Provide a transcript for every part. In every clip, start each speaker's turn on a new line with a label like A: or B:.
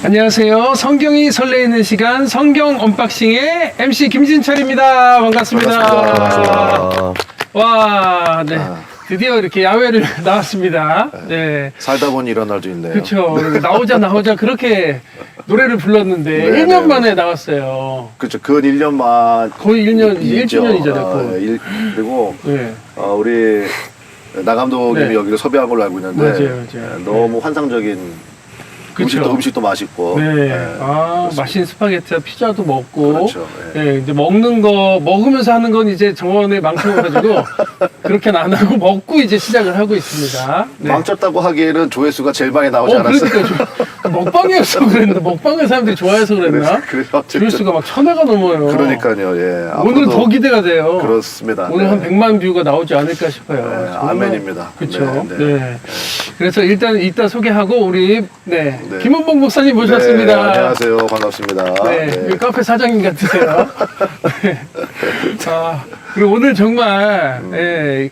A: 안녕하세요. 성경이 설레이는 시간 성경 언박싱의 MC 김진철입니다. 반갑습니다.
B: 반갑습니다.
A: 와, 네. 드디어 이렇게 야외를 나왔습니다. 네.
B: 살다 보니 이런 날도 있네요.
A: 그렇죠. 나오자 그렇게 노래를 불렀는데
B: 네,
A: 1년
B: 네.
A: 만에 나왔어요.
B: 그렇죠. 근 1년만
A: 거의 1년, 1주년이잖아요.
B: 그리고
A: 네.
B: 우리 나 감독님이
A: 네.
B: 여기를 섭외한 걸로 알고 있는데
A: 맞아요.
B: 너무 환상적인
A: 그쵸.
B: 음식도 맛있고
A: 네.
B: 그렇습니다.
A: 맛있는 스파게티와 피자도 먹고.
B: 그렇죠.
A: 네. 이제 먹으면서 하는 건 이제 정원에 망쳐가지고 그렇게는 안 하고 먹고 이제 시작을 하고 있습니다. 네.
B: 망쳤다고 하기에는 조회수가 제일 많이 나오지 않았어요?
A: 그러니까 먹방이어서 그랬나? 먹방을 사람들이 좋아해서 그랬나?
B: 그래서
A: 조회수가 막 1000회가 넘어요.
B: 그러니까요. 예.
A: 오늘은
B: 앞으로도
A: 더 기대가 돼요.
B: 그렇습니다.
A: 오늘
B: 네.
A: 한 100만 뷰가 나오지 않을까 싶어요.
B: 네, 아멘입니다.
A: 그렇죠.
B: 네,
A: 네,
B: 네.
A: 그래서 일단 이따 소개하고 우리 네.
B: 네.
A: 김원봉 목사님 모셨습니다.
B: 네, 안녕하세요. 반갑습니다.
A: 네,
B: 네.
A: 여기 카페 사장님 같으세요. 네. 그리고 오늘 정말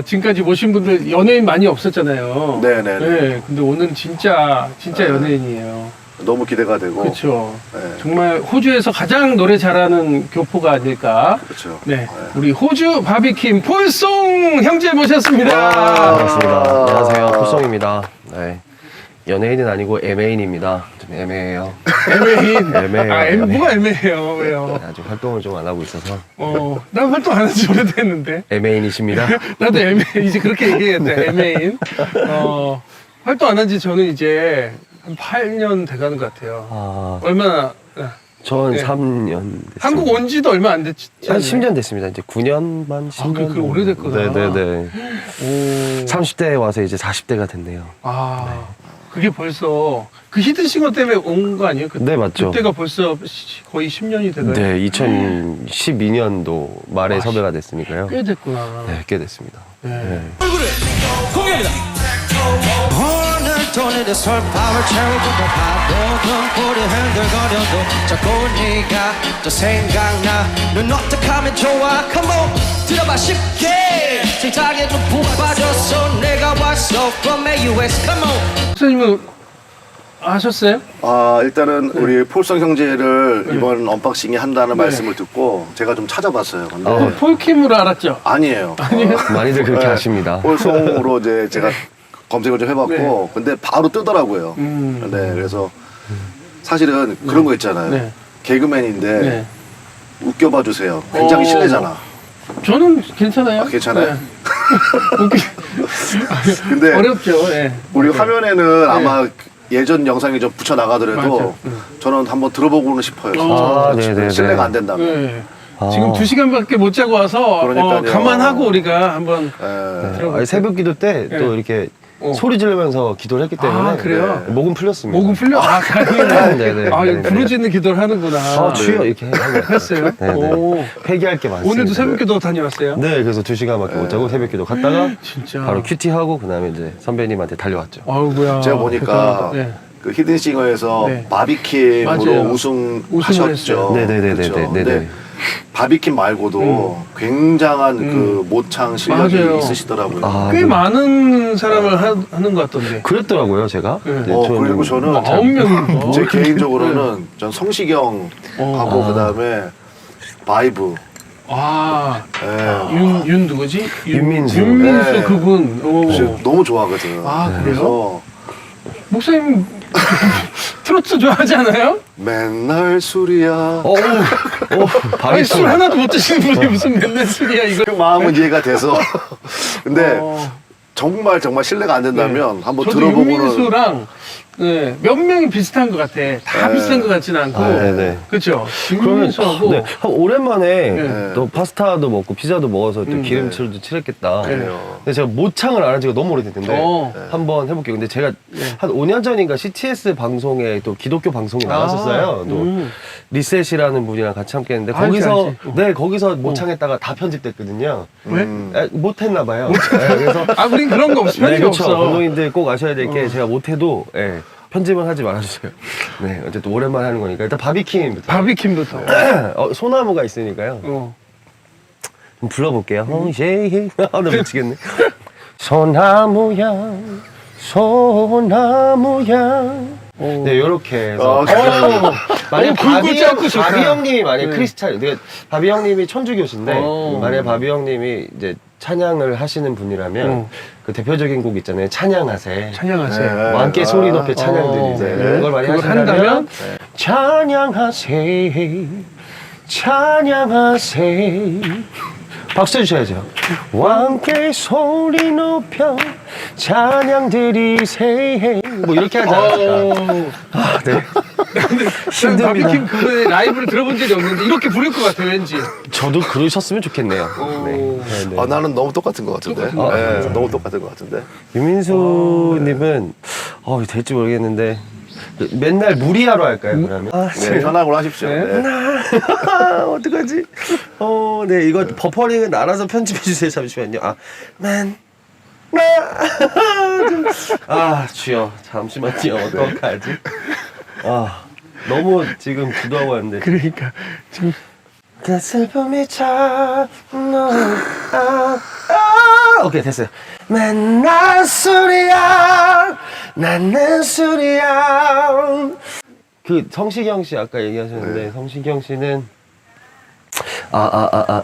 A: 지금까지 모신 분들 연예인 많이 없었잖아요.
B: 네네.
A: 네, 근데 오늘 진짜 연예인이에요.
B: 너무 기대가 되고
A: 그렇죠.
B: 네.
A: 정말 호주에서 가장 노래 잘하는 교포가 아닐까.
B: 그렇죠.
A: 네, 우리 호주 바비킴 폴송 형제 모셨습니다.
B: 반갑습니다.
C: 안녕하세요. 포송입니다. 네. 연예인은 아니고 애매인입니다. 좀 애매해요.
A: 애매인.
C: 애매해요.
A: 뭐가 애매해요? 왜요?
C: 아직 활동을 좀 안 하고 있어서
A: 난 활동 안 한지 오래됐는데.
C: 애매인이십니다.
A: 나도 이제 그렇게 얘기했대. 애매인. 활동 안 한지 저는 이제 한 8년 돼가는 것 같아요.
C: 아,
A: 얼마나
C: 전
A: 네.
C: 3년 됐습니다.
A: 한국 온 지도 얼마 안 됐지?
C: 한 10년 됐습니다. 이제 9년 만 10년.
A: 그 오래됐구나.
C: 네네네.
A: 오.
C: 30대에 와서 이제 40대가 됐네요.
A: 그게 벌써 그 히든싱어 때문에 온 거 아니에요?
C: 네, 맞죠.
A: 그때가 벌써 거의 10년이 돼가요.
C: 네, 2012년도 말에
A: 아,
C: 섭외가 됐으니까요.
A: 꽤 됐구나.
C: 네, 꽤 됐습니다.
A: 네.
C: 네.
D: 오늘도 설파을 채우고 바보던 꼬리 흔들거려도 자꾸 네가 또 생각나 넌 어떡하면 좋아 Come on 들어봐 쉽게 세상에 좀 푹 빠졌어 내가 왔어 from AUS Come on
A: 목사님은 아셨어요?
B: 일단은 우리 폴성 형제를
A: 네.
B: 이번 언박싱에 한다는
A: 네.
B: 말씀을 듣고 제가 좀 찾아봤어요. 근데
A: 폴킴으로 알았죠?
B: 아니에요.
C: 많이들 그렇게 하십니다.
B: 폴성으로 이제 제가 검색을 좀 해봤고
A: 네.
B: 근데 바로 뜨더라고요. 네, 그래서 사실은 그런 거 있잖아요.
A: 네.
B: 개그맨인데
A: 네.
B: 웃겨봐 주세요. 굉장히 실례잖아.
A: 저는 괜찮아요.
B: 괜찮아요?
A: 네. 웃기-
B: 근데
A: 어렵죠. 네.
B: 우리 화면에는 아마 예전 영상이 좀 붙여 나가더라도
A: 맞아.
B: 저는 한번 들어보고는 싶어요. 진짜.
C: 아, 네네네.
B: 실례가 안 된다면.
A: 네. 지금 2시간밖에 못 자고 와서
B: 그러니까요.
A: 감안하고 우리가 한번
B: 예.
A: 들어볼게요.
C: 아니, 새벽 기도 때 또
A: 네.
C: 이렇게
A: 어.
C: 소리 지르면서 기도를 했기 때문에
A: 아, 그래요?
C: 네, 목은 풀렸습니다.
A: 목은 풀려? 다행이네.
C: 네네.
A: 이거
C: 네네.
A: 부르짖는 기도를 하는구나.
C: 주여 이렇게 하고
A: 했어요?
C: 네네.
A: 오.
C: 회개할 게 많습니다.
A: 오늘도 새벽기도 다녀왔어요?
C: 네, 그래서 2시간밖에 못 자고 새벽 기도 갔다가
A: 진짜.
C: 바로 큐티하고 그다음에 이제 선배님한테 달려왔죠.
A: 아이고야.
B: 제가 보니까
A: 네.
B: 그 히든싱어에서
A: 네.
B: 바비킴으로
A: 맞아요.
B: 우승하셨죠.
A: 우승을 했어요.
C: 네네네네네.
B: 그렇죠.
C: 네네.
B: 근데 바비킴 말고도 굉장한 그 모창 실력이
A: 맞아요.
B: 있으시더라고요.
C: 아,
A: 꽤
C: 네.
A: 많은 사람을 하는 것 같던데.
C: 그랬더라고요, 제가.
A: 네.
B: 그리고 저는
A: 9명인가?
B: 제 개인적으로는 전 성시경 하고 그다음에 바이브. 예.
A: 윤 누구지?
C: 윤민수.
A: 윤민수
B: 네.
A: 그분. 오.
B: 진짜 너무 좋아하거든.
A: 그래요?
B: 그래서
A: 목사님 트로트 좋아하지 않아요?
B: 맨날 술이야.
A: 아니
C: 바리스.
A: 술 하나도 못 드시는 분이 무슨 맨날 술이야 이거.
B: 그 마음은 이해가 돼서. 근데
A: 어.
B: 정말 신뢰가 안 된다면 한번
A: 저도
B: 들어보고는.
A: 윤민수랑 네, 몇 명이 비슷한 것 같아. 다
B: 네.
A: 비슷한 것 같지는 않고.
C: 네네.
A: 그렇죠.
C: 그러면
A: 윤민수하고
C: 네, 한 오랜만에
A: 네.
C: 또 파스타도 먹고 피자도 먹어서 또 기름칠도 칠했겠다.
A: 그래요.
C: 근데 제가 모창을 안 한 지가 너무 오래됐는데
A: 어.
C: 한번 해볼게요. 근데 제가 한 5년 전인가 CTS 방송에 또 기독교 방송에 나갔었어요. 또 리셋이라는 분이랑 같이 함께 했는데
A: 알지,
C: 거기서
A: 알지.
C: 네 거기서 모창했다가 다 편집됐거든요.
A: 왜?
C: 못했나 봐요. 네, 그래서
A: 우린 그런 거 없어. 편집
C: 그렇죠.
A: 없어.
C: 감독님들 꼭 아셔야 될 게 제가 못해도 편집은 하지 말아주세요. 네, 어쨌든 오랜만에 하는 거니까 일단 바비킴부터.
A: 바비킴부터.
C: 소나무가 있으니까요. 좀 불러볼게요. 나 미치겠네. 소나무야, 소나무야. 네, 요렇게 해서. 만약
A: 굵지 않고 좋다.
C: 바비 형님이 만약
A: 네.
C: 크리스찬, 바비 형님이 천주교신데, 만약 바비 형님이 이제 찬양을 하시는 분이라면, 그 대표적인 곡 있잖아요. 찬양하세.
A: 찬양하세요.
B: 네.
C: 뭐 함께 소리 높여 찬양들이 이제
B: 네.
C: 그걸 많이
A: 그걸
C: 하신다면
A: 한다면?
C: 찬양하세 찬양하세 박수 해주셔야죠. 함께 소리 높여 찬양 드리세 뭐 이렇게 하지 않을까. 아, 네. 힘듭니다.
A: 바비킴 그분의 라이브를 들어본 적이 없는데 이렇게 부를 것 같아요, 왠지.
C: 저도 그러셨으면 좋겠네요. 네. 네, 네.
B: 나는 너무 똑같은 것 같은데. 네, 너무 똑같은 것 같은데.
C: 유민수님은 될지 모르겠는데 맨날 무리하러 할까요 그러면?
B: 네, 현황으로 하십시오.
A: 네.
B: 네.
C: 어떡하지? 네, 이거 버퍼링은 알아서 편집해주세요. 잠시만요. 주여, 잠시만요. 어떡하지? 너무 지금 기도하고 왔는데.
A: 그러니까 지금
C: 그 슬픔이 참, 오케이, 됐어요. 맨날 술이야, 나는 술이야. 그 성시경 씨 아까 얘기하셨는데, 성시경 씨는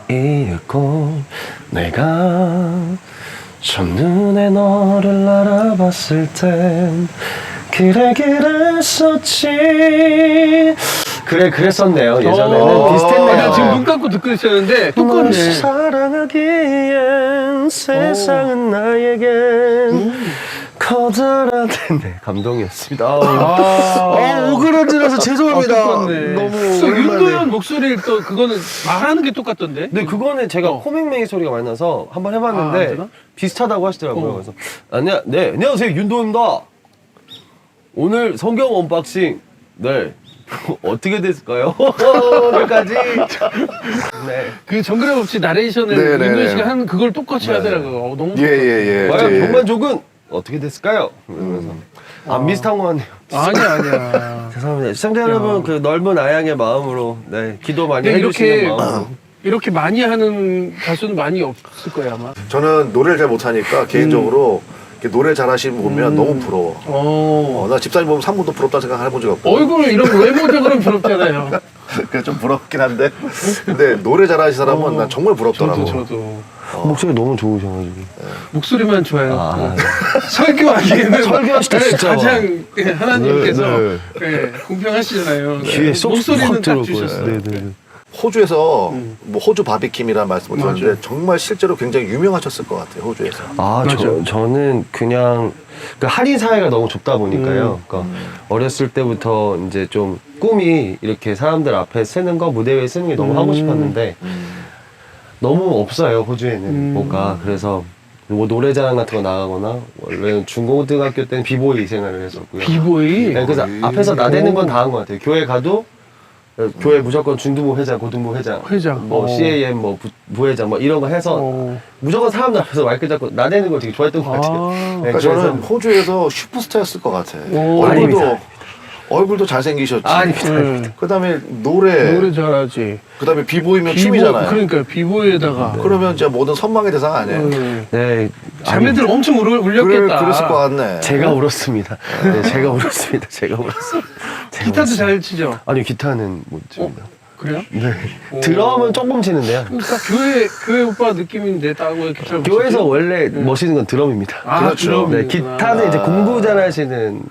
C: 잊고 내가 첫눈에 너를 알아봤을 땐 그랬었지. 그랬었네요. 예전에는 비슷했네요.
A: 지금 눈 감고 듣고 있었는데 똑같네.
C: 사랑하기엔 세상은 나에겐 커다란 네, 감동이었습니다. 오그라들어서 죄송합니다.
A: 똑같네.
C: 너무
A: 또
C: 오랜만에.
A: 윤도현 목소리를 또 그거는 말하는 게 똑같던데.
C: 네, 그거는 제가 코맹맹이 소리가 많이 나서 한번
A: 아,
C: 해봤는데
A: 안 되나?
C: 비슷하다고 하시더라고요. 그래서 안녕하세요, 윤도현입니다. 오늘 성경 언박싱 어떻게 됐을까요? 오늘까지. 네.
A: 그 정글의 법칙 나레이션을
B: 네, 네,
A: 윤도현
B: 네.
A: 씨가 하는 그걸 똑같이 하더라고요. 너무
B: 예.
C: 과연 병만족은 어떻게 됐을까요? 그래서 안 비슷한 것 같네요.
A: 아니야.
C: 죄송합니다. 시청자 여러분, 그 넓은 아양의 마음으로 기도 많이
A: 근데
C: 해주시는
A: 이렇게
C: 마음으로.
A: 이렇게 많이 하는 가수는 많이 없을 거예요 아마.
B: 저는 노래를 잘 못하니까 개인적으로 이렇게 노래 잘하시는 분 보면 너무 부러워. 나 집사님 보면 3분도 부럽다 생각 해본 적 없고.
A: 얼굴 이런 외모적으로는 부럽잖아요.
B: 그래 좀 부럽긴 한데. 근데 노래 잘하시는 사람은 난 정말 부럽더라고.
A: 저도
C: 목소리 너무 좋으셔가지고.
A: 목소리만 좋아요.
C: 아.
A: 설교하기에는
C: 설교하실 때 진짜
A: 가장 하나님께서
C: 네,
A: 공평하시잖아요.
C: 귀에 쏙
A: 목소리는 딱
C: 들어올
A: 주셨어요.
C: 거예요. 네.
B: 호주에서 뭐 호주 바비킴이라는 말씀을 들었는데 정말 실제로 굉장히 유명하셨을 것 같아요. 호주에서.
C: 저는 그냥 그 한인 사회가 너무 좁다 보니까요. 그러니까 어렸을 때부터 이제 좀 꿈이 이렇게 사람들 앞에 쓰는 거, 무대 위에 쓰는 게 너무 하고 싶었는데 너무 없어요, 호주에는 뭐가. 그래서 뭐 노래자랑 같은 거 나가거나 원래 중고등학교 때는 비보이 생활을 했었고요.
A: 비보이.
C: 네, 그래서 앞에서 나대는 건 다 한 것 같아요. 교회 가도 교회 무조건 중등부 회장, 고등부 회장, 뭐 CAM 뭐 부회장 뭐 이런 거 해서 무조건 사람들 앞에서 마이크 잡고 나대는 걸 되게 좋아했던 것 같아요. 네,
B: 그러니까 저는 호주에서 슈퍼스타였을 것 같아.
C: 아닙니다.
B: 얼굴도 잘생기셨지.
C: 아닙니다.
B: 그다음에 노래
A: 잘하지.
B: 그다음에 비보이면 춤이잖아요.
A: 그러니까 비보이에다가.
B: 그러면 이제 모든 선망의 대상 아니에요.
C: 네,
A: 자매들 엄청 울렸겠다.
B: 그랬을 것 같네.
C: 제가 울었습니다. 네, 제가 울었습니다. 제가 울었어요.
A: 기타도 잘 치죠.
C: 아니요, 기타는 못 칩니다.
A: 그래요?
C: 네. 드럼은 조금 치는데요.
A: 그러니까 교회 오빠 느낌인데 따고 기타를
C: 교회에서 원래 멋있는 건 드럼입니다.
B: 그렇죠.
C: 네, 기타는 이제 공부 잘하시는.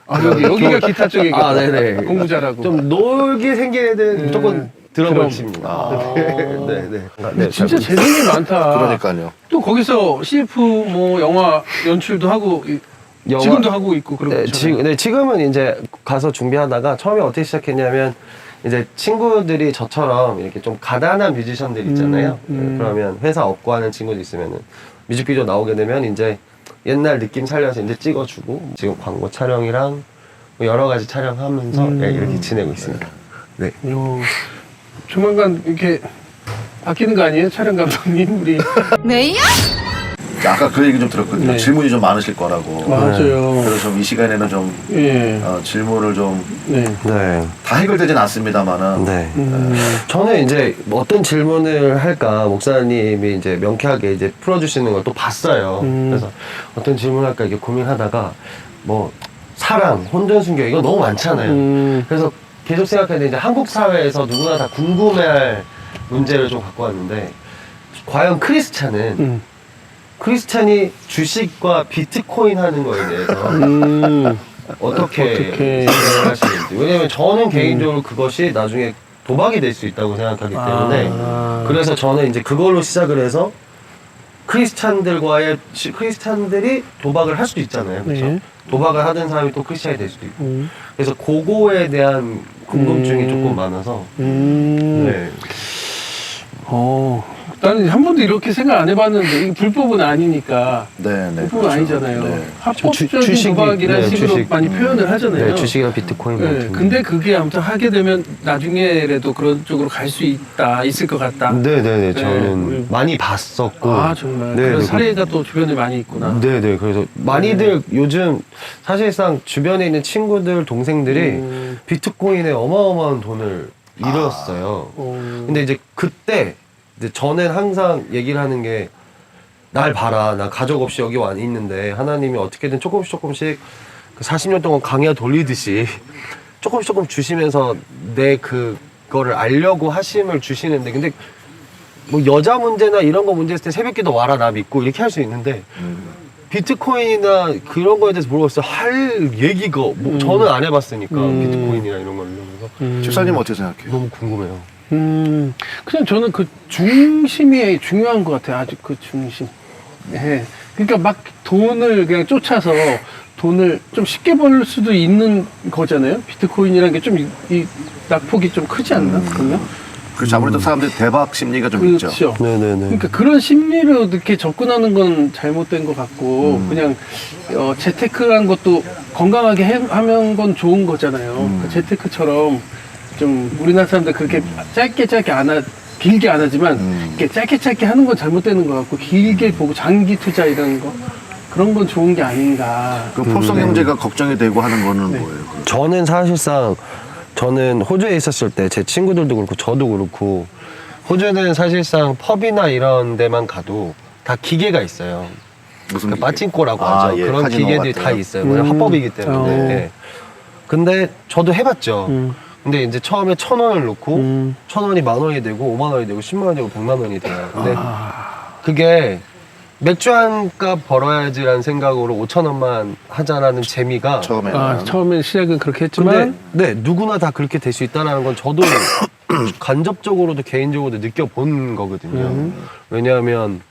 A: 여기가 기타 쪽이고.
C: 네네.
A: 공부 잘하고.
C: 좀 놀게 생긴 애들은 무조건 드럼을
A: 드럼.
C: 칩니다. 네.
A: 근데 진짜 재능이 많다.
B: 그러니까요.
A: 또 거기서 CF 뭐 영화 연출도 하고 지금도 하고 있고 그러고.
C: 네, 지금은 이제 가서 준비하다가 처음에 어떻게 시작했냐면 이제 친구들이 저처럼 이렇게 좀 가난한 뮤지션들 있잖아요. 그러면 회사 업고 하는 친구들 있으면은 뮤직비디오 나오게 되면 이제 옛날 느낌 살려서 이제 찍어주고 지금 광고 촬영이랑 뭐 여러 가지 촬영하면서 이렇게 지내고 있습니다. 네.
A: 조만간 이렇게 바뀌는 거 아니에요? 촬영 감독님 우리.
E: 메이야?
B: 아까 그 얘기 좀 들었거든요.
A: 네.
B: 질문이 좀 많으실 거라고.
A: 맞아요.
B: 그래서 좀 이 시간에는 좀
A: 예.
B: 질문을 좀 다
C: 네.
B: 해결되진 않습니다만은.
C: 네. 저는 이제 어떤 질문을 할까 목사님이 이제 명쾌하게 이제 풀어주시는 걸 또 봤어요. 그래서 어떤 질문을 할까 이렇게 고민하다가 뭐 사랑, 혼전순결 이거 너무 많잖아요. 그래서 계속 생각했는데 이제 한국 사회에서 누구나 다 궁금해할 문제를 좀 갖고 왔는데 과연 크리스찬이 주식과 비트코인 하는 거에 대해서 어떻게 생각을 하시는지. 왜냐면 저는 개인적으로 그것이 나중에 도박이 될 수 있다고 생각하기 때문에 그래서 저는 이제 그걸로 시작을 해서 크리스찬들이 도박을 할 수도 있잖아요. 그렇죠?
A: 네.
C: 도박을 하던 사람이 또 크리스찬이 될 수도 있고. 그래서 그거에 대한 궁금증이 조금 많아서. 네.
A: 나는 한 번도 이렇게 생각 안 해봤는데 이게 불법은 아니니까.
B: 네, 네.
A: 불법은 아니잖아요.
B: 네.
A: 합법적인
C: 주식이-
A: 도박이라는
C: 네,
A: 식으로
C: 주식.
A: 많이 표현을 하잖아요.
C: 네, 주식이랑 비트코인
A: 네,
C: 같은.
A: 근데 그게 아무튼 하게 되면 나중에라도 그런 쪽으로 갈 수 있을 것 같다.
C: 네네네.
A: 네.
C: 저는 많이 봤었고.
A: 아 정말
C: 네,
A: 그런
C: 네,
A: 사례가 또 주변에 많이 있구나.
C: 네네. 그래서 많이들 요즘 사실상 주변에 있는 친구들, 동생들이 비트코인에 어마어마한 돈을 잃었어요. 근데 이제 그때 이제 저는 항상 얘기를 하는 게 날 봐라. 나 가족 없이 여기 와 있는데 하나님이 어떻게든 조금씩 그 40년 동안 강야 돌리듯이 조금 주시면서 내 그거를 알려고 하심을 주시는데 근데 뭐 여자 문제나 이런 거 문제 있을 때 새벽기도 와라 나 믿고 이렇게 할 수 있는데 비트코인이나 그런 거에 대해서 물어봤어요. 할 얘기가 뭐 저는 안 해봤으니까 비트코인이나 이런 걸로 그래서
B: 집사님은 어떻게 생각해요?
C: 너무 궁금해요.
A: 그냥 저는 그 중심이 중요한 것 같아요. 아주 그 중심. 네. 그러니까 막 돈을 그냥 쫓아서 돈을 좀 쉽게 벌 수도 있는 거잖아요. 비트코인이라는 게 좀 이 낙폭이 좀 크지 않나? 그러면?
B: 그렇죠. 아무래도 사람들이 대박 심리가 좀 있죠.
A: 그렇죠.
C: 네네네.
A: 그러니까 그런 심리로 이렇게 접근하는 건 잘못된 것 같고 그냥 재테크란 것도 건강하게 하면 건 좋은 거잖아요. 그 재테크처럼 좀 우리나라 사람들 그렇게 짧게 길게 안 하지만 이렇게 짧게 하는 건 잘못되는 것 같고 길게 보고 장기 투자 이런 거 그런 건 좋은 게 아닌가.
B: 그 폭성 형제가 걱정이 되고 하는 거는 뭐예요?
C: 저는 사실상 저는 호주에 있었을 때 제 친구들도 그렇고 저도 그렇고 호주는 사실상 펍이나 이런 데만 가도 다 기계가 있어요.
B: 무슨
C: 그
B: 기계?
C: 빠찡코라고
B: 아,
C: 하죠.
B: 예,
C: 그런
B: 카지노
C: 기계들이
B: 같은
C: 다
B: 거.
C: 있어요. 왜냐면 합법이기 때문에. 예. 근데 저도 해봤죠. 근데 이제 처음에 1,000원을 넣고 1,000원이 10,000원이 되고 50,000원이 되고 100,000원이 되고 1,000,000원이 돼요. 근데 그게 맥주 한 값 벌어야지라는 생각으로 5,000원만 하자라는 재미가
B: 처음에는.
A: 처음엔 시작은 그렇게 했지만
C: 근데 네, 누구나 다 그렇게 될 수 있다는 건 저도 간접적으로도 개인적으로도 느껴본 거거든요. 왜냐하면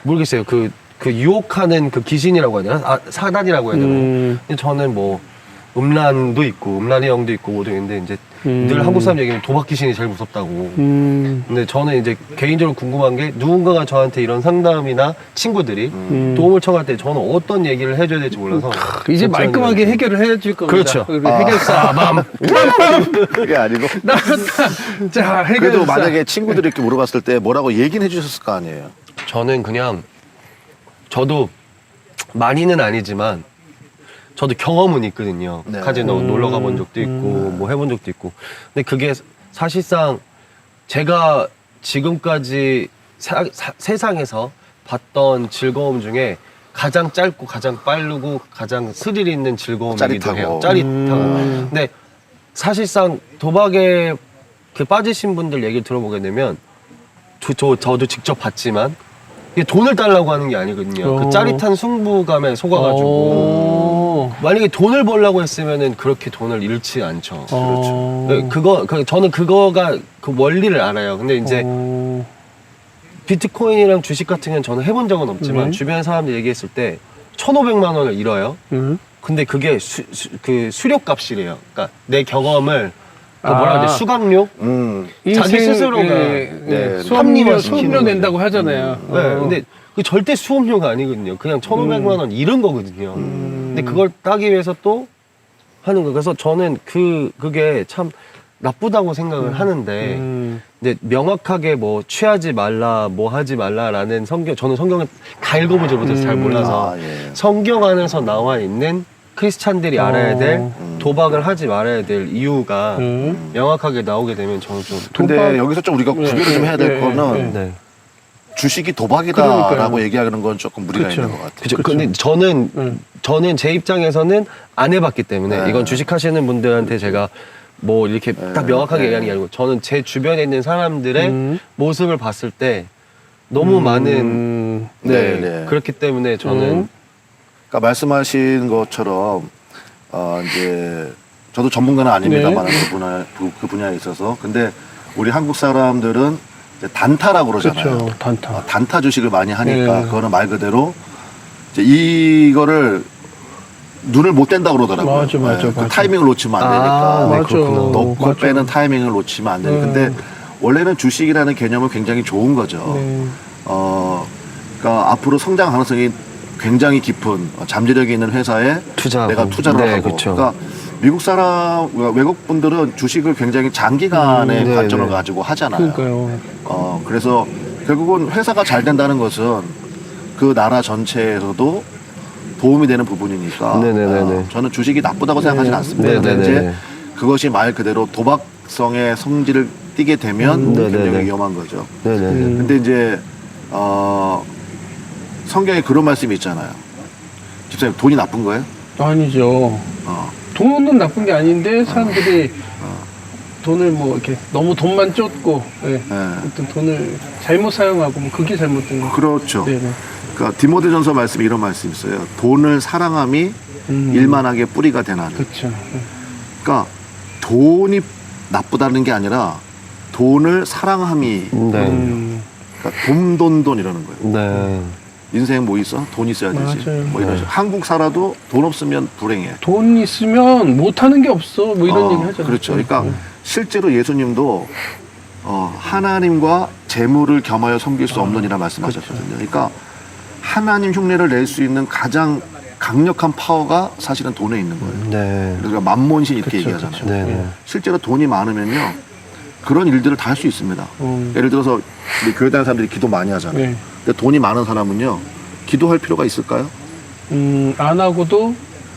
C: 모르겠어요. 그 유혹하는 그 귀신이라고 해야 되나? 사단이라고 해야 되나? 근데 저는 뭐 음란도 있고 음란의 영도 있고 모두 있는데 이제 늘 한국 사람 얘기하면 도박 귀신이 제일 무섭다고. 근데 저는 이제 개인적으로 궁금한 게 누군가가 저한테 이런 상담이나 친구들이 도움을 청할 때 저는 어떤 얘기를 해줘야 될지 몰라서
A: 이제 말끔하게 해결을 해줄 겁니다.
C: 그렇죠.
A: 우리 해결사.
B: 그게 아니고.
A: 나왔다. 자, 해결사.
B: 그래도 만약에 친구들이 이렇게 물어봤을 때 뭐라고 얘기는 해주셨을 거 아니에요?
C: 저는 그냥 저도 많이는 아니지만 저도 경험은 있거든요.
B: 네.
C: 카지노 놀러 가본 적도 있고 뭐 해본 적도 있고. 근데 그게 사실상 제가 지금까지 세상에서 봤던 즐거움 중에 가장 짧고 가장 빠르고 가장 스릴 있는 즐거움이기도
B: 짜릿하고.
C: 해요. 짜릿하고. 근데 사실상 도박에 그 빠지신 분들 얘기를 들어보게 되면 저도 직접 봤지만 이게 돈을 달라고 하는 게 아니거든요. 그 짜릿한 승부감에 속아가지고 만약에 돈을 벌려고 했으면은 그렇게 돈을 잃지 않죠.
A: 그렇죠.
C: 네, 저는 그거가 그 원리를 알아요. 근데 이제 비트코인이랑 주식 같은 건 저는 해본 적은 없지만 주변 사람들 얘기했을 때 1,500만 원을 잃어요. 근데 그게 그 수료값이래요. 그러니까 내 경험을 그 뭐라 그러지? 수강료? 자기 스스로가
A: 수업료 낸다고 하잖아요.
C: 네, 근데 그 절대 수업료가 아니거든요. 그냥 1,500만 원 잃은 거거든요. 근데 그걸 따기 위해서 또 하는 거. 그래서 저는 그게 참 나쁘다고 생각을 하는데 이제 명확하게 뭐 취하지 말라, 뭐 하지 말라라는 저는 성경을 다 읽어보지 못해서 잘 몰라서 성경 안에서 나와 있는 크리스찬들이 알아야 될 도박을 하지 말아야 될 이유가 명확하게 나오게 되면 저는 좀
B: 근데 여기서 좀 우리가 구별을 좀 해야 될 거는
C: 네.
B: 주식이 도박이다라고
A: 그러니까요.
B: 얘기하는 건 조금 무리가
A: 그쵸.
B: 있는 것 같아요.
C: 그죠. 근데 저는 제 입장에서는 안 해봤기 때문에
B: 네.
C: 이건 주식하시는 분들한테 제가 뭐 이렇게 딱 명확하게 얘기하는 게 아니고 저는 제 주변에 있는 사람들의 모습을 봤을 때 너무 많은 네,
B: 네.
C: 그렇기 때문에 저는
B: 그러니까 말씀하신 것처럼 이제 저도 전문가는 아닙니다만 그 분야에 있어서 근데 우리 한국 사람들은 이제 단타라고 그러잖아요.
A: 그렇죠. 단타.
B: 단타 주식을 많이 하니까
A: 네.
B: 그거는 말 그대로 이제 이거를 눈을 못 뗀다 그러더라고요.
A: 맞아.
B: 그 타이밍을 놓치면 안 되니까.
C: 네,
A: 맞아.
C: 그렇구나.
B: 넣고
A: 맞아.
B: 빼는 타이밍을 놓치면 안 되니까. 근데 원래는 주식이라는 개념은 굉장히 좋은 거죠.
A: 네.
B: 그러니까 앞으로 성장 가능성이 굉장히 깊은 잠재력이 있는 회사에
C: 투자하고.
B: 내가 투자를
C: 네,
B: 하고.
C: 그쵸.
B: 그러니까 미국 사람, 외국 분들은 주식을 굉장히 장기간의
C: 네,
B: 관점을
C: 네.
B: 가지고 하잖아요.
A: 그러니까요.
B: 그래서 결국은 회사가 잘 된다는 것은 그 나라 전체에서도 도움이 되는 부분이니까
C: 네네네네.
B: 저는 주식이 나쁘다고 생각하지는 않습니다. 근데
C: 네네네네.
B: 이제 그것이 말 그대로 도박성의 성질을 띠게 되면 굉장히
C: 네네네.
B: 위험한 거죠.
C: 네네네.
B: 근데 이제 성경에 그런 말씀이 있잖아요. 집사님 돈이 나쁜 거예요?
A: 아니죠. 돈은 나쁜 게 아닌데 사람들이 돈을 뭐 이렇게 너무 돈만 쫓고 어떤 돈을 잘못 사용하고 뭐 그게 잘못된 거.
B: 그렇죠.
A: 네네.
B: 그러니까 디모데전서 말씀에 이런 말씀이 있어요. 돈을 사랑함이 일만하게 뿌리가 되나니.
A: 그렇죠.
B: 그러니까 돈이 나쁘다는 게 아니라 돈을 사랑함이
C: 네.
B: 그러니까 돈 이러는 거예요.
C: 네.
B: 인생 뭐 있어? 돈 있어야 되지.
A: 맞아요.
B: 뭐 이런
C: 네.
B: 식으로. 한국 살아도 돈 없으면 불행해.
A: 돈 있으면 못하는 게 없어. 뭐 이런 얘기 하잖아요.
B: 그렇죠. 그러니까 실제로 예수님도 하나님과 재물을 겸하여 섬길 수 없는 이라 말씀하셨거든요. 그러니까 하나님 흉내를 낼 수 있는 가장 강력한 파워가 사실은 돈에 있는 거예요.
C: 네.
B: 그러니까 만몬신 이렇게
A: 그쵸,
B: 얘기하잖아요.
C: 네. 네.
B: 실제로 돈이 많으면요 그런 일들을 다 할 수 있습니다. 예를 들어서 우리 교회 다니는 사람들이 기도 많이 하잖아요.
A: 네.
B: 근데 돈이 많은 사람은요 기도할 필요가 있을까요?
A: 안 하고도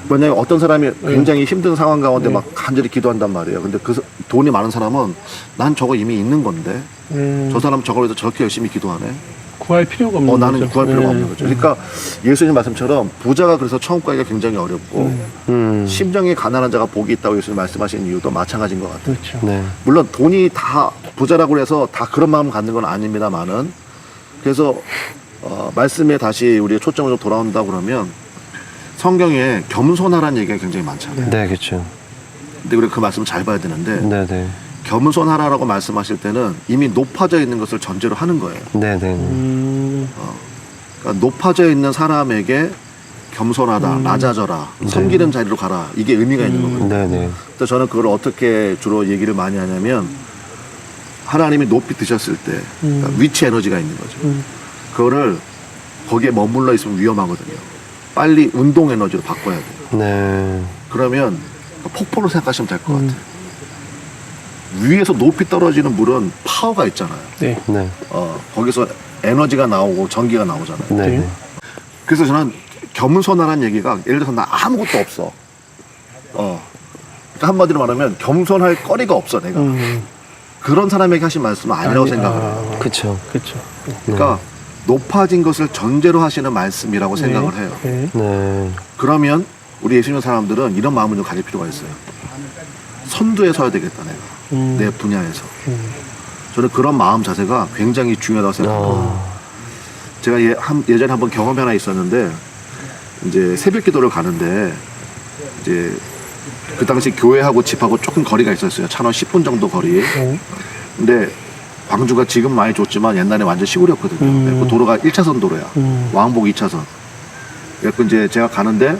B: 왜냐하면 어떤 사람이 굉장히 힘든 상황 가운데 막 간절히 기도한단 말이에요. 근데 그 돈이 많은 사람은 난 저거 이미 있는 건데 저 사람 저걸 위해서 저렇게 열심히 기도하네.
A: 구할 필요가 없는
B: 나는
A: 거죠.
B: 구할 필요가 없는 거죠. 그러니까 예수님 말씀처럼 부자가 그래서 천국 가기가 굉장히 어렵고 심정이 가난한 자가 복이 있다고 예수님 말씀하신 이유도 마찬가지인 것 같아요.
A: 그렇죠.
C: 네.
B: 물론 돈이 다 부자라고 해서 다 그런 마음 갖는 건 아닙니다만은 그래서 말씀에 다시 우리의 초점을 좀 돌아온다 그러면 성경에 겸손하라는 얘기가 굉장히 많잖아요.
C: 네, 그렇죠.
B: 근데 우리가 그 말씀을 잘 봐야 되는데
C: 네, 네.
B: 겸손하라라고 말씀하실 때는 이미 높아져 있는 것을 전제로 하는 거예요.
C: 네, 네.
B: 그러니까 높아져 있는 사람에게 겸손하다, 낮아져라, 섬기는 자리로 가라. 이게 의미가 있는 거거든요.
C: 네, 네.
B: 그래서 저는 그걸 어떻게 주로 얘기를 많이 하냐면 하나님이 높이 드셨을 때 그러니까 위치 에너지가 있는 거죠. 그거를 거기에 머물러 있으면 위험하거든요. 빨리 운동 에너지로 바꿔야 돼요.
C: 네.
B: 그러면 폭포로 생각하시면 될 것 같아요. 위에서 높이 떨어지는 물은 파워가 있잖아요.
A: 네.
C: 네.
B: 거기서 에너지가 나오고 전기가 나오잖아요.
C: 네. 네.
B: 그래서 저는 겸손하라는 얘기가 예를 들어서 나 아무것도 없어. 그러니까 한마디로 말하면 겸손할 거리가 없어 내가. 그런 사람에게 하신 말씀은 아니라고 생각을 해요.
C: 그렇죠.
A: 그렇죠.
B: 그러니까 높아진 것을 전제로 하시는 말씀이라고 생각을 해요.
A: 네.
C: 네.
B: 그러면 우리 예수님 사람들은 이런 마음을 좀 가질 필요가 있어요. 선두에 서야 되겠다 내가. 내 분야에서. 저는 그런 마음 자세가 굉장히 중요하다고 생각합니다. 제가 예전에 한번 경험이 하나 있었는데 이제 새벽 기도를 가는데 이제 그 당시 교회하고 집하고 조금 거리가 있었어요. 차로 10분 정도 거리. 근데 광주가 지금 많이 좋지만 옛날에 완전 시골이었거든요. 그 도로가 1차선 도로야. 왕복 2차선. 그래서 이제 제가 가는데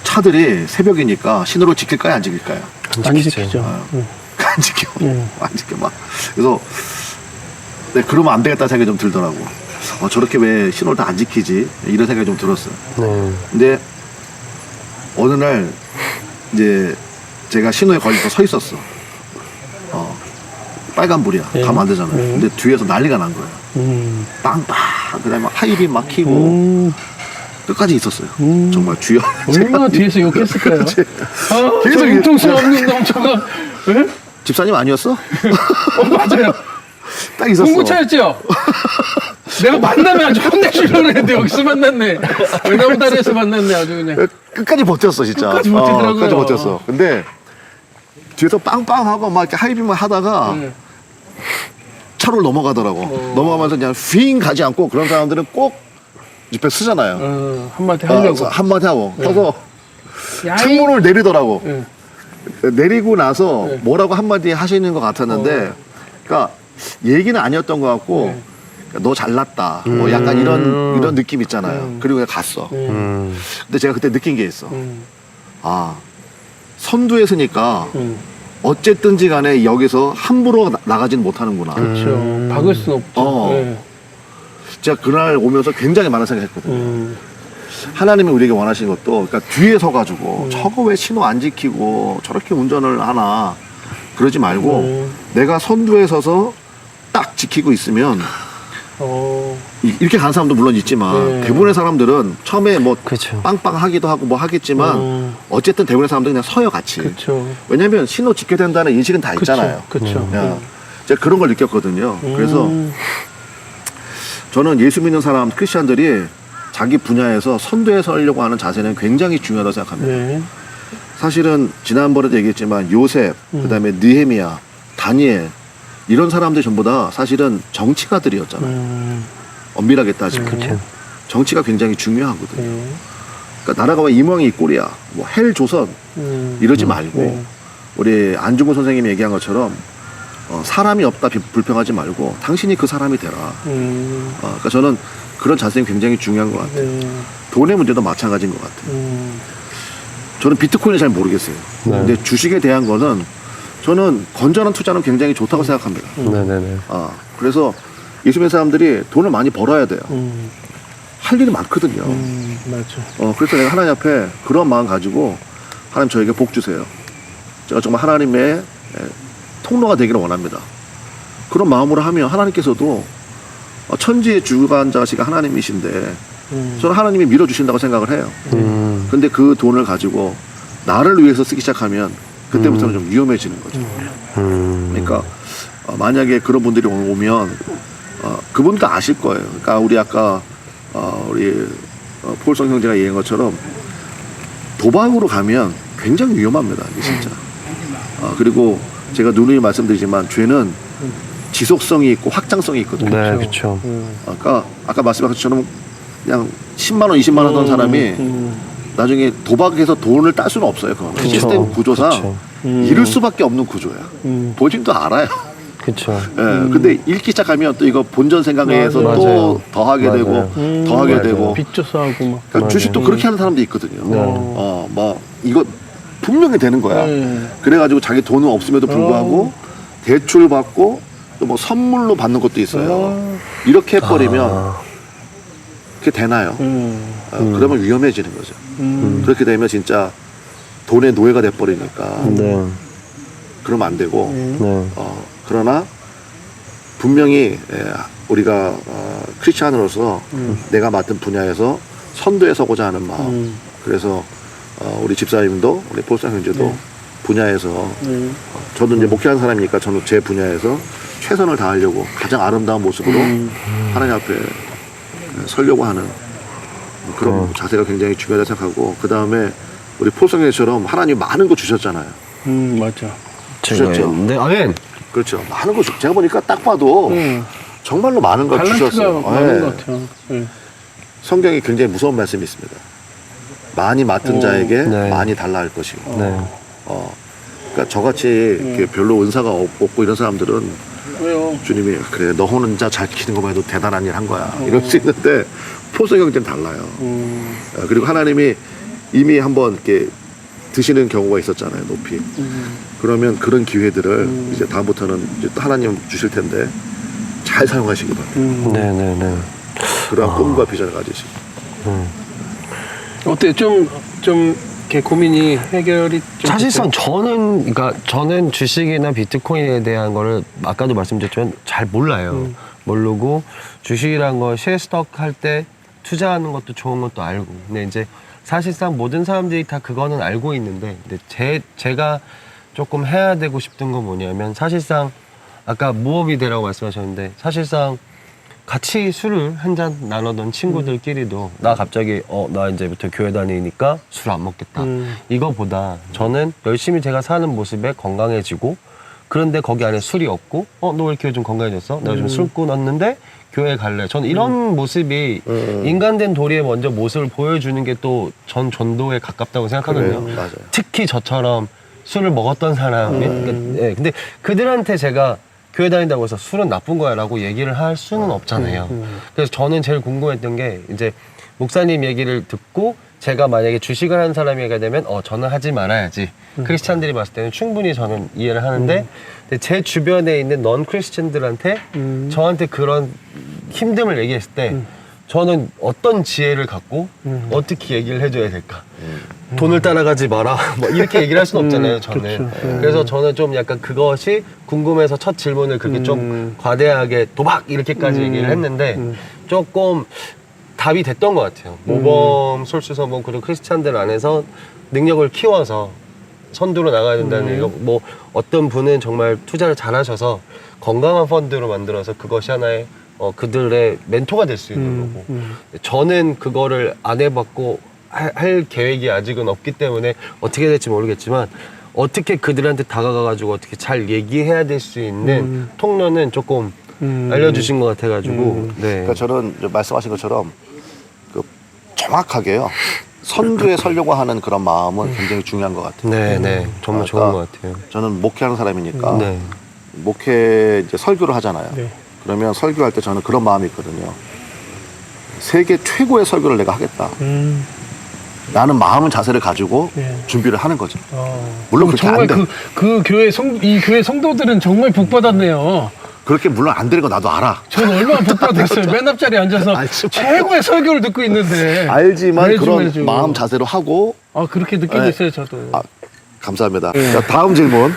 B: 차들이 새벽이니까 신호를 지킬까요, 안 지킬까요?
A: 안 지키죠.
B: 안 지켜. 안 지켜 막. 그래서 네, 그러면 안 되겠다 생각이 좀 들더라고. 저렇게 왜 신호를 다 안 지키지? 이런 생각이 좀 들었어요.
C: 네.
B: 근데 어느 날 이제 제가 신호에 걸려서 서 있었어. 빨간불이야. 가면 안 되잖아요. 근데 뒤에서 난리가 난 거야. 빵빵. 그다음에 하이비 막 키고 끝까지 있었어요. 정말 주여.
A: 얼마나 뒤에서 욕했을까요? 계속 융통수 없는 놈 저거. 네?
B: 집사님 아니었어?
A: 맞아요.
B: 딱 있었어.
A: 공구차였죠? 내가 만나면 아주 혼내주려고 했는데 여기서 만났네. 외나무다리에서 만났네 아주 그냥.
B: 끝까지 버텼어 진짜.
A: 끝까지 버티더라고요.
B: 끝까지 버텼어. 근데 뒤에서 빵빵하고 막 이렇게 하이빙만 하다가
A: 네.
B: 차로 넘어가더라고. 넘어가면서 그냥 휘잉 가지 않고 그런 사람들은 꼭 옆에 쓰잖아요.
A: 한마디 하려고.
B: 한마디 하고. 그래서
A: 야이.
B: 창문을 내리더라고.
A: 네.
B: 내리고 나서
A: 네.
B: 뭐라고 한마디 하시는 것 같았는데, 그러니까 얘기는 아니었던 것 같고, 너 잘났다. 뭐 약간 이런 느낌 있잖아요. 그리고 그냥 갔어. 근데 제가 그때 느낀 게 있어. 아, 선두에 서니까 어쨌든지 간에 여기서 함부로 나가진 못하는구나.
A: 그렇죠. 박을 순 없죠. 네.
B: 제가 그날 오면서 굉장히 많은 생각했거든요. 하나님이 우리에게 원하시는 것도, 그러니까 뒤에 서가지고 저거 왜 신호 안 지키고 저렇게 운전을 하나 그러지 말고 내가 선두에 서서 딱 지키고 있으면 이렇게 가는 사람도 물론 있지만 대부분의 사람들은 처음에 뭐
C: 그쵸.
B: 빵빵하기도 하고 뭐 하겠지만 어쨌든 대부분의 사람들은 그냥 서요 같이.
A: 그렇죠.
B: 왜냐면 신호 지켜야 된다는 인식은 다 있잖아요.
A: 그렇죠.
B: 제가 그런 걸 느꼈거든요. 그래서 저는 예수 믿는 사람 크리스찬들이 자기 분야에서 선두에 서려고 하는 자세는 굉장히 중요하다고 생각합니다.
A: 네.
B: 사실은 지난번에도 얘기했지만 요셉, 그다음에 느헤미야, 다니엘 이런 사람들 전부 다 사실은 정치가들이었잖아요. 엄밀하게 따지면 정치가 굉장히 중요하거든요. 그러니까 나라가 왜 이왕이 이 꼴이야, 뭐 헬 조선 이러지 말고 우리 안중근 선생님이 얘기한 것처럼 사람이 없다 불평하지 말고 당신이 그 사람이 되라. 그러니까 저는 그런 자세는 굉장히 중요한 것 같아요. 돈의 문제도 마찬가지인 것 같아요. 저는 비트코인을 잘 모르겠어요. 근데 주식에 대한 거는 저는 건전한 투자는 굉장히 좋다고 생각합니다.
C: 네네네.
B: 그래서 예수 믿는 사람들이 돈을 많이 벌어야 돼요. 할 일이 많거든요.
A: 맞아.
B: 그래서 내가 하나님 앞에 그런 마음 가지고 하나님 저에게 복 주세요. 제가 정말 하나님의 통로가 되기를 원합니다. 그런 마음으로 하면 하나님께서도 천지의 주관자시가 하나님이신데 저는 하나님이 밀어주신다고 생각을 해요. 근데 그 돈을 가지고 나를 위해서 쓰기 시작하면 그때부터는 좀 위험해지는 거죠. 그러니까 만약에 그런 분들이 오면 그분도 아실 거예요. 그러니까 우리 아까 우리 폴성 형제가 얘기한 것처럼 도박으로 가면 굉장히 위험합니다. 이게 진짜. 그리고 제가 누누이 말씀드리지만 죄는 지속성이 있고 확장성이 있거든요.
C: 네, 그렇죠.
B: 아까 말씀하신 것처럼 그냥 10만 원, 20만 원 하던 사람이 나중에 도박해서 돈을 딸 수는 없어요. 그건 시스템 구조상 잃을 수밖에 없는 구조야. 본인도 알아요.
C: 그렇죠.
B: 근데 잃기 시작하면 또 이거 본전 생각에서
A: 맞아요.
B: 또 더하게 되고 더하게 되고.
A: 빚져서 하고 막.
B: 그러니까 주식도 그렇게 하는 사람도 있거든요. 뭐 이거 분명히 되는 거야. 그래가지고 자기 돈은 없음에도 불구하고 대출 받고 또 뭐 선물로 받는 것도 있어요. 이렇게 해버리면 그게 되나요? 그러면 위험해지는 거죠. 그렇게 되면 진짜 돈의 노예가 돼버리니까
C: 네.
B: 그러면 안 되고
C: 네.
B: 그러나 분명히 우리가 크리스찬으로서 내가 맡은 분야에서 선두에 서고자 하는 마음. 그래서 우리 집사님도 우리 폴상 형제도 분야에서 저도 이제 목회하는 사람이니까 저는 제 분야에서 최선을 다하려고 가장 아름다운 모습으로 하나님 앞에 서려고 하는 그런 자세가 굉장히 중요하다고 생각하고, 그 다음에 우리 폴상 형제처럼 하나님 많은 거 주셨잖아요.
A: 맞아.
B: 주셨죠.
C: 네, 아멘.
B: 그렇죠. 많은 거 제가 보니까 딱 봐도 정말로 많은 걸
A: 밸런스가
B: 주셨어요.
A: 많은 것 같아요. 네.
B: 성경에 굉장히 무서운 말씀이 있습니다. 많이 맡은 자에게
C: 네.
B: 많이 달라 할 것이고.
C: 네.
B: 그러니까 저같이 이렇게 별로 은사가 없고 이런 사람들은
A: 왜요?
B: 주님이 그래 너 혼자 잘 지키는 것만 해도 대단한 일 한 거야 이럴 수 있는데 포석 형제는 달라요. 그리고 하나님이 이미 한번 이렇게 드시는 경우가 있었잖아요, 높이. 그러면 그런 기회들을 이제 다음부터는 이제 또 하나님 주실 텐데 잘 사용하시기 바랍니다.
C: 네네네.
B: 그러한 꿈과 비전을 가지시고.
A: 어때? 좀 이렇게 고민이 해결이 좀
C: 사실상 저는 주식이나 비트코인에 대한 거를 아까도 말씀드렸지만 잘 몰라요. 모르고 주식이란 거 실스톡 할 때 투자하는 것도 좋은 것도 알고. 근데 이제 사실상 모든 사람들이 다 그거는 알고 있는데, 근데 제가 조금 해야 되고 싶은 건 뭐냐면, 사실상 아까 무업이 되라고 말씀하셨는데 사실상 같이 술을 한 잔 나누던 친구들끼리도 나 갑자기 나 이제부터 교회 다니니까 술 안 먹겠다. 이거보다 저는 열심히 제가 사는 모습에 건강해지고 그런데 거기 안에 술이 없고 너 왜 이렇게 좀 건강해졌어? 내가 좀 술 끊었는데 교회 갈래. 저는 이런 모습이 인간된 도리에 먼저 모습을 보여주는 게 또 전 전도에 가깝다고 생각하거든요.
B: 그래요. 맞아요.
C: 특히 저처럼 술을 먹었던 사람이 그러니까, 예, 근데 그들한테 제가 교회 다닌다고 해서 술은 나쁜 거야 라고 얘기를 할 수는 없잖아요. 그래서 저는 제일 궁금했던 게 이제 목사님 얘기를 듣고 제가 만약에 주식을 하는 사람이게 되면 저는 하지 말아야지. 크리스찬들이 봤을 때는 충분히 저는 이해를 하는데 근데 제 주변에 있는 넌 크리스찬들한테 저한테 그런 힘듦을 얘기했을 때 저는 어떤 지혜를 갖고 어떻게 얘기를 해줘야 될까? 돈을 따라가지 마라. 뭐 이렇게 얘기를 할 수는 없잖아요, 저는.
A: 그렇죠.
C: 그래서 저는 좀 약간 그것이 궁금해서 첫 질문을 그렇게 좀 과대하게 도박 이렇게까지 얘기를 했는데 조금 답이 됐던 것 같아요. 모범, 솔수서범 그리고 크리스찬들 안에서 능력을 키워서 선두로 나가야 된다는 이거 뭐 어떤 분은 정말 투자를 잘하셔서 건강한 펀드로 만들어서 그것이 하나의 그들의 멘토가 될 수 있는 거고 저는 그거를 안 해봤고 할 계획이 아직은 없기 때문에 어떻게 될지 모르겠지만 어떻게 그들한테 다가가가지고 어떻게 잘 얘기해야 될 수 있는 통로는 조금 알려주신 것 같아가지고 네.
B: 그러니까 저는 말씀하신 것처럼 그 정확하게요. 선두에 서려고 하는 그런 마음은 굉장히 중요한 것 같아요.
C: 네, 정말 좋은 것 같아요.
B: 저는 목회하는 사람이니까
C: 네.
B: 목회 이제 설교를 하잖아요.
A: 네.
B: 그러면 설교할 때 저는 그런 마음이 있거든요. 세계 최고의 설교를 내가 하겠다. 라는 마음은 자세를 가지고
A: 네.
B: 준비를 하는 거죠. 물론 그렇게
A: 정말
B: 안 돼.
A: 그 교회 이 교회 성도들은 정말 복 받았네요.
B: 그렇게 물론 안 되는 거 나도 알아.
A: 저는 얼마나 복 받았어요. 맨 앞자리에 앉아서 최고의 설교를 듣고 있는데.
B: 알지만
A: 매주
B: 그런
A: 매주.
B: 마음 자세로 하고
A: 그렇게 느끼고
B: 네.
A: 있어요, 저도.
B: 감사합니다. 자, 다음 질문.